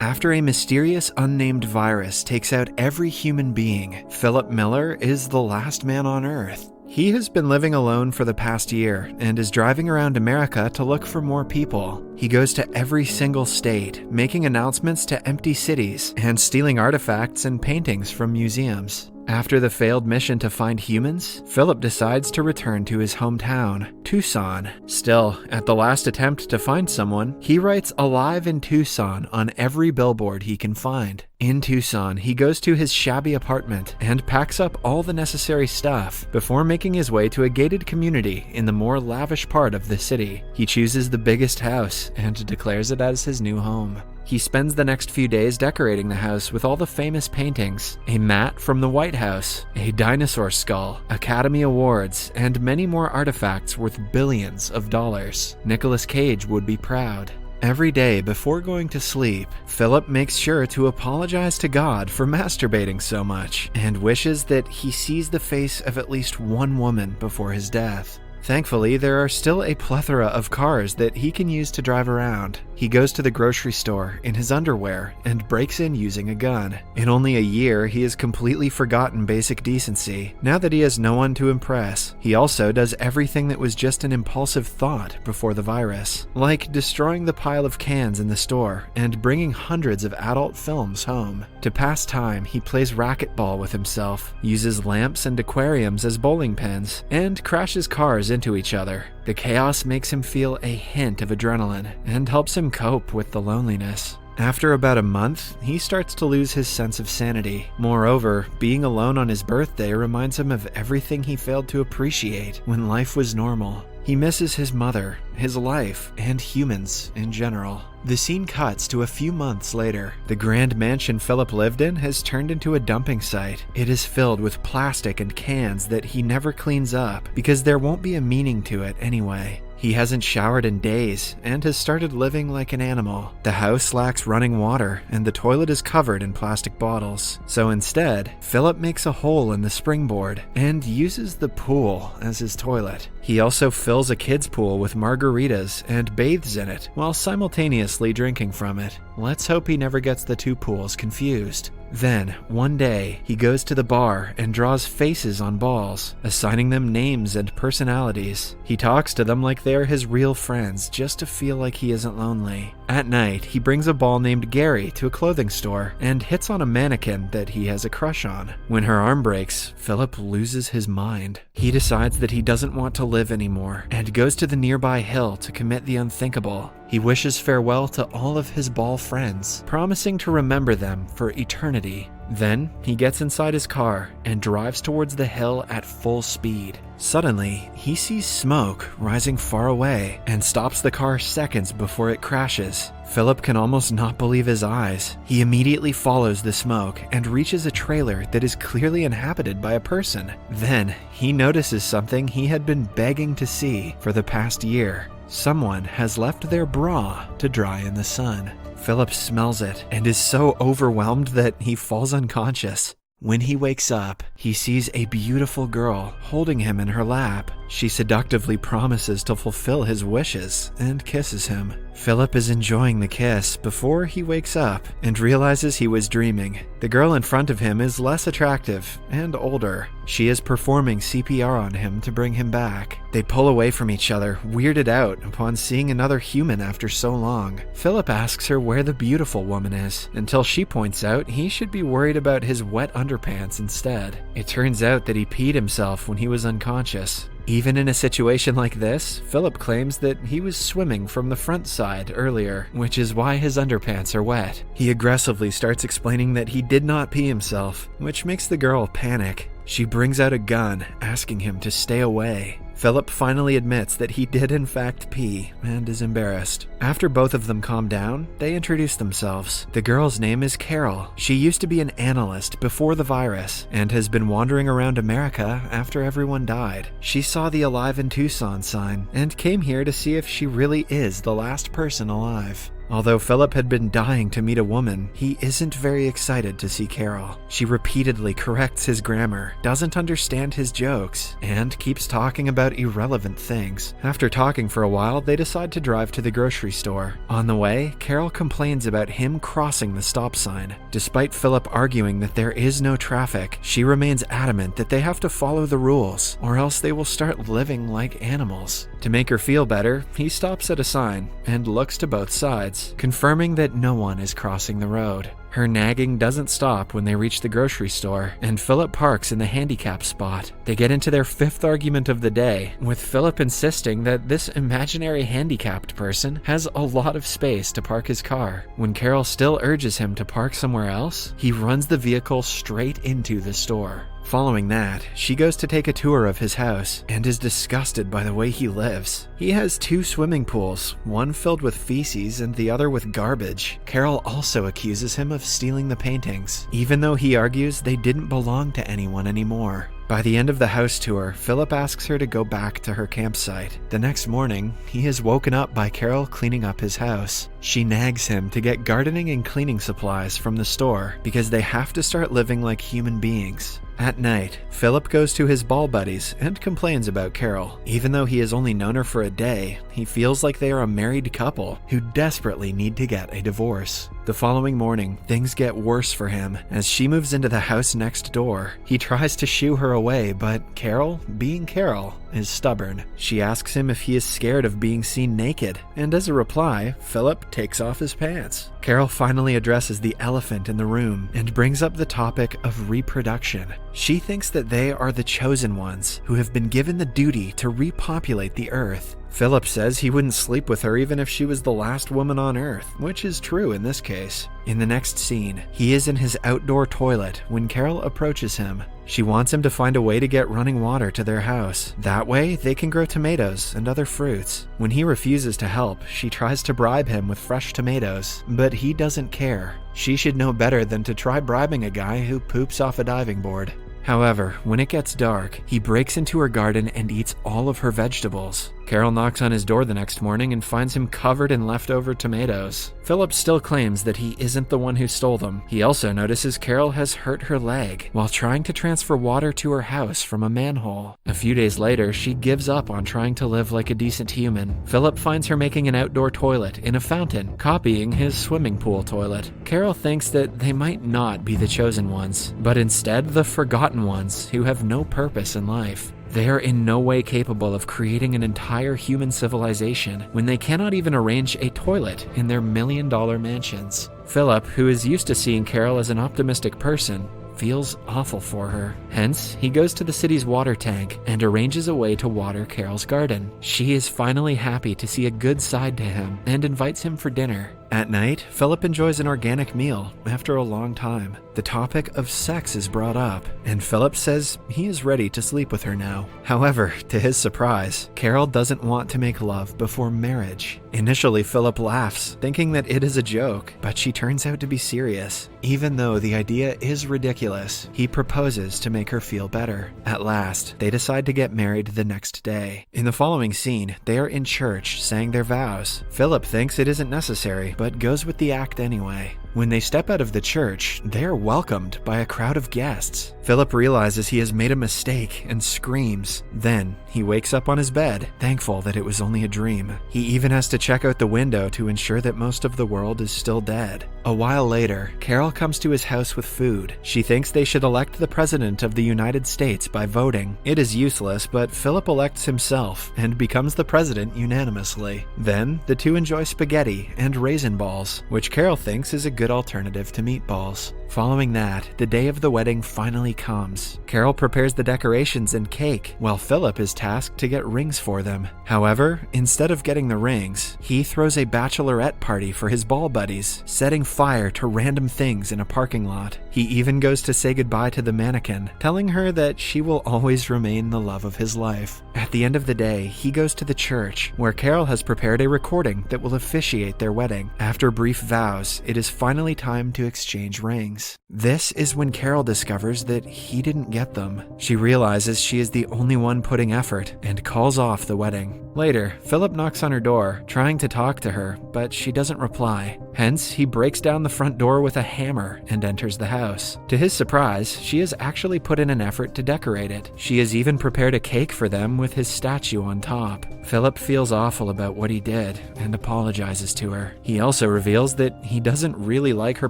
After a mysterious unnamed virus takes out every human being, Philip Miller is the last man on Earth. He has been living alone for the past year and is driving around America to look for more people. He goes to every single state, making announcements to empty cities and stealing artifacts and paintings from museums. After the failed mission to find humans, Philip decides to return to his hometown, Tucson. Still, at the last attempt to find someone, he writes "Alive in Tucson" on every billboard he can find. In Tucson, he goes to his shabby apartment and packs up all the necessary stuff before making his way to a gated community in the more lavish part of the city. He chooses the biggest house and declares it as his new home. He spends the next few days decorating the house with all the famous paintings, a mat from the White House, a dinosaur skull, Academy Awards, and many more artifacts worth billions of dollars. Nicolas Cage would be proud. Every day before going to sleep, Philip makes sure to apologize to God for masturbating so much and wishes that he sees the face of at least one woman before his death. Thankfully, there are still a plethora of cars that he can use to drive around. He goes to the grocery store in his underwear and breaks in using a gun. In only a year, he has completely forgotten basic decency, now that he has no one to impress. He also does everything that was just an impulsive thought before the virus, like destroying the pile of cans in the store and bringing hundreds of adult films home. To pass time, he plays racquetball with himself, uses lamps and aquariums as bowling pins, and crashes cars into each other. The chaos makes him feel a hint of adrenaline and helps him cope with the loneliness. After about a month, he starts to lose his sense of sanity. Moreover, being alone on his birthday reminds him of everything he failed to appreciate when life was normal. He misses his mother, his life, and humans in general. The scene cuts to a few months later. The grand mansion Philip lived in has turned into a dumping site. It is filled with plastic and cans that he never cleans up because there won't be a meaning to it anyway. He hasn't showered in days and has started living like an animal. The house lacks running water and the toilet is covered in plastic bottles. So instead, Philip makes a hole in the springboard and uses the pool as his toilet. He also fills a kid's pool with margaritas and bathes in it while simultaneously drinking from it. Let's hope he never gets the two pools confused. Then, one day, he goes to the bar and draws faces on balls, assigning them names and personalities. He talks to them like they are his real friends just to feel like he isn't lonely. At night, he brings a ball named Gary to a clothing store and hits on a mannequin that he has a crush on. When her arm breaks, Philip loses his mind. He decides that he doesn't want to live anymore and goes to the nearby hill to commit the unthinkable. He wishes farewell to all of his ball friends, promising to remember them for eternity. Then, he gets inside his car and drives towards the hill at full speed. Suddenly, he sees smoke rising far away and stops the car seconds before it crashes. Philip can almost not believe his eyes. He immediately follows the smoke and reaches a trailer that is clearly inhabited by a person. Then, he notices something he had been begging to see for the past year. Someone has left their bra to dry in the sun. Philip smells it and is so overwhelmed that he falls unconscious. When he wakes up, he sees a beautiful girl holding him in her lap. She seductively promises to fulfill his wishes and kisses him. Philip is enjoying the kiss before he wakes up and realizes he was dreaming. The girl in front of him is less attractive and older. She is performing CPR on him to bring him back. They pull away from each other, weirded out upon seeing another human after so long. Philip asks her where the beautiful woman is, until she points out he should be worried about his wet underpants instead. It turns out that he peed himself when he was unconscious. Even in a situation like this, Philip claims that he was swimming from the front side earlier, which is why his underpants are wet. He aggressively starts explaining that he did not pee himself, which makes the girl panic. She brings out a gun, asking him to stay away. Philip finally admits that he did in fact pee and is embarrassed. After both of them calm down, they introduce themselves. The girl's name is Carol. She used to be an analyst before the virus and has been wandering around America after everyone died. She saw the Alive in Tucson sign and came here to see if she really is the last person alive. Although Philip had been dying to meet a woman, he isn't very excited to see Carol. She repeatedly corrects his grammar, doesn't understand his jokes, and keeps talking about irrelevant things. After talking for a while, they decide to drive to the grocery store. On the way, Carol complains about him crossing the stop sign. Despite Philip arguing that there is no traffic, she remains adamant that they have to follow the rules, or else they will start living like animals. To make her feel better, he stops at a sign and looks to both sides, confirming that no one is crossing the road. Her nagging doesn't stop when they reach the grocery store, and Philip parks in the handicap spot. They get into their fifth argument of the day, with Philip insisting that this imaginary handicapped person has a lot of space to park his car. When Carol still urges him to park somewhere else, he runs the vehicle straight into the store. Following that, she goes to take a tour of his house and is disgusted by the way he lives. He has 2 swimming pools, one filled with feces and the other with garbage. Carol also accuses him of stealing the paintings, even though he argues they didn't belong to anyone anymore. By the end of the house tour, Philip asks her to go back to her campsite. The next morning, he is woken up by Carol cleaning up his house. She nags him to get gardening and cleaning supplies from the store because they have to start living like human beings. At night, Philip goes to his ball buddies and complains about Carol. Even though he has only known her for a day, he feels like they are a married couple who desperately need to get a divorce. The following morning, things get worse for him as she moves into the house next door. He tries to shoo her away, but Carol, being Carol, is stubborn. She asks him if he is scared of being seen naked, and as a reply, Philip takes off his pants. Carol finally addresses the elephant in the room and brings up the topic of reproduction. She thinks that they are the chosen ones who have been given the duty to repopulate the earth. Philip says he wouldn't sleep with her even if she was the last woman on Earth, which is true in this case. In the next scene, he is in his outdoor toilet when Carol approaches him. She wants him to find a way to get running water to their house. That way, they can grow tomatoes and other fruits. When he refuses to help, she tries to bribe him with fresh tomatoes, but he doesn't care. She should know better than to try bribing a guy who poops off a diving board. However, when it gets dark, he breaks into her garden and eats all of her vegetables. Carol knocks on his door the next morning and finds him covered in leftover tomatoes. Philip still claims that he isn't the one who stole them. He also notices Carol has hurt her leg while trying to transfer water to her house from a manhole. A few days later, she gives up on trying to live like a decent human. Philip finds her making an outdoor toilet in a fountain, copying his swimming pool toilet. Carol thinks that they might not be the chosen ones, but instead the forgotten ones who have no purpose in life. They are in no way capable of creating an entire human civilization when they cannot even arrange a toilet in their million-dollar mansions. Philip, who is used to seeing Carol as an optimistic person, feels awful for her. Hence, he goes to the city's water tank and arranges a way to water Carol's garden. She is finally happy to see a good side to him and invites him for dinner. At night, Philip enjoys an organic meal after a long time. The topic of sex is brought up, and Philip says he is ready to sleep with her now. However, to his surprise, Carol doesn't want to make love before marriage. Initially, Philip laughs, thinking that it is a joke, but she turns out to be serious. Even though the idea is ridiculous, he proposes to make her feel better. At last, they decide to get married the next day. In the following scene, they are in church saying their vows. Philip thinks it isn't necessary, but goes with the act anyway. When they step out of the church, they are welcomed by a crowd of guests. Philip realizes he has made a mistake and screams. Then, he wakes up on his bed, thankful that it was only a dream. He even has to check out the window to ensure that most of the world is still dead. A while later, Carol comes to his house with food. She thinks they should elect the President of the United States by voting. It is useless, but Philip elects himself and becomes the president unanimously. Then, the two enjoy spaghetti and raisin balls, which Carol thinks is a good alternative to meatballs. Following that, the day of the wedding finally comes. Carol prepares the decorations and cake, while Philip is tasked to get rings for them. However, instead of getting the rings, he throws a bachelorette party for his ball buddies, setting fire to random things in a parking lot. He even goes to say goodbye to the mannequin, telling her that she will always remain the love of his life. At the end of the day, he goes to the church, where Carol has prepared a recording that will officiate their wedding. After brief vows, it is finally time to exchange rings. rings. This is when Carol discovers that he didn't get them. She realizes she is the only one putting effort and calls off the wedding. Later, Philip knocks on her door, trying to talk to her, but she doesn't reply. Hence, he breaks down the front door with a hammer and enters the house. To his surprise, she has actually put in an effort to decorate it. She has even prepared a cake for them with his statue on top. Philip feels awful about what he did and apologizes to her. He also reveals that he doesn't really like her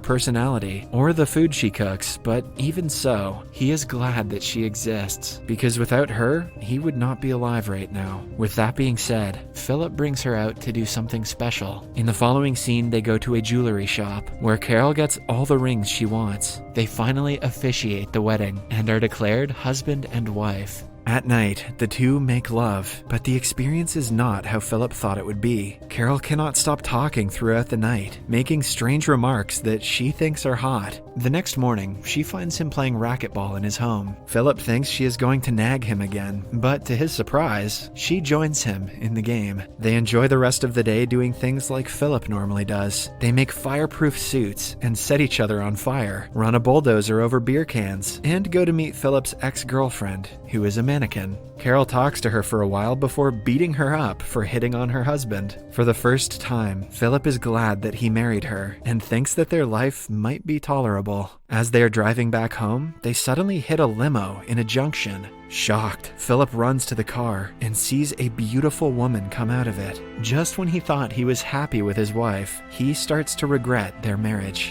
personality or the food she cooks, but even so, he is glad that she exists, because without her, he would not be alive right now. With that being said, Philip brings her out to do something special. In the following scene, they go to a jewelry shop where Carol gets all the rings she wants. They finally officiate the wedding and are declared husband and wife. At night, the two make love, but the experience is not how Philip thought it would be. Carol cannot stop talking throughout the night, making strange remarks that she thinks are hot. The next morning, she finds him playing racquetball in his home. Philip thinks she is going to nag him again, but to his surprise, she joins him in the game. They enjoy the rest of the day doing things like Philip normally does. They make fireproof suits and set each other on fire, run a bulldozer over beer cans, and go to meet Philip's ex-girlfriend, who is a mannequin. Carol talks to her for a while before beating her up for hitting on her husband. For the first time, Philip is glad that he married her and thinks that their life might be tolerable. As they are driving back home, they suddenly hit a limo in a junction. Shocked, Philip runs to the car and sees a beautiful woman come out of it. Just when he thought he was happy with his wife, he starts to regret their marriage.